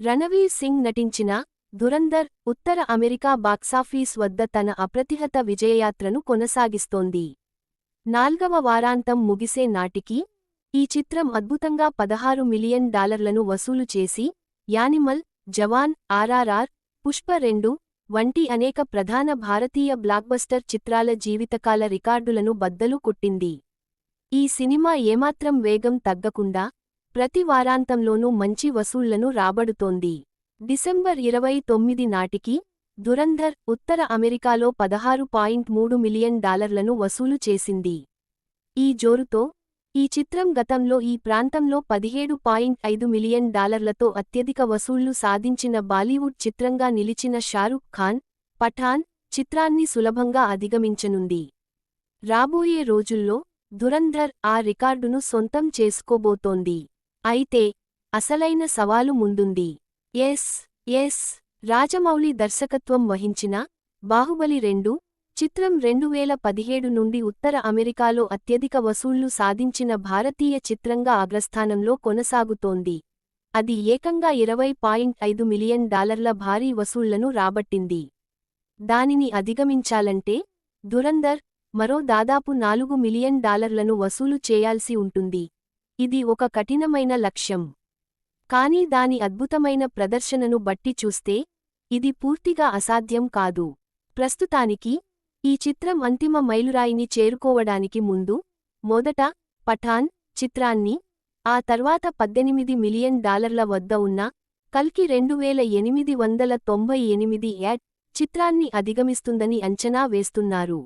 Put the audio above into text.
రణవీర్ సింగ్ నటించిన ధురంధర్ ఉత్తర America box office వద్ద తన అప్రతిహత విజయయాత్రను కొనసాగిస్తోంది. 4వ వారాంతం ముగిసే నాటికి ఈ చిత్రం అద్భుతంగా $16 మిలియన్ వసూలు చేసి యానిమల్, జవాన్, ఆర్ఆర్ఆర్, పుష్ప 2 వంటి అనేక ప్రధాన భారతీయ బ్లాక్బస్టర్ చిత్రాల జీవితకాల రికార్డులను బద్దలు కొట్టింది. ఈ సినిమా ఏమాత్రం వేగం తగ్గకుండా ప్రతి వారాంతంలోనూ మంచి వసూళ్లను రాబడుతోంది. డిసెంబర్ 29 నాటికి ధురంధర్ ఉత్తర అమెరికాలో $16.3 మిలియన్ వసూలు చేసింది. ఈ జోరుతో ఈ చిత్రం గతంలో ఈ ప్రాంతంలో $17.5 మిలియన్ అత్యధిక వసూళ్లు సాధించిన బాలీవుడ్ చిత్రంగా నిలిచిన షారుఖ్ ఖాన్ పఠాన్ చిత్రాన్ని సులభంగా అధిగమించనుంది. రాబోయే రోజుల్లో ధురంధర్ ఆ రికార్డును సొంతం చేసుకోబోతోంది. అయితే అసలైన సవాలు ముందుంది. ఎస్ రాజమౌళి దర్శకత్వం వహించిన బాహుబలి 2 చిత్రం 2017 నుండి ఉత్తర అమెరికాలో అత్యధిక వసూళ్లు సాధించిన భారతీయ చిత్రంగా అగ్రస్థానంలో కొనసాగుతోంది. అది ఏకంగా $20.5 మిలియన్ భారీ వసూళ్లను రాబట్టింది. దానిని అధిగమించాలంటే ధురంధర్ మరో దాదాపు $4 మిలియన్ వసూలు చేయాల్సి ఉంటుంది. ఇది ఒక కఠినమైన లక్ష్యం. కానీ దాని అద్భుతమైన ప్రదర్శనను బట్టి చూస్తే ఇది పూర్తిగా అసాధ్యం కాదు. ప్రస్తుతానికి ఈ చిత్రం అంతిమ మైలురాయిని చేరుకోవడానికి ముందు మొదట పఠాన్ చిత్రాన్ని, ఆ తర్వాత $18 మిలియన్ వద్ద ఉన్న కల్కి 2898 చిత్రాన్ని అధిగమిస్తుందని అంచనా వేస్తున్నారు.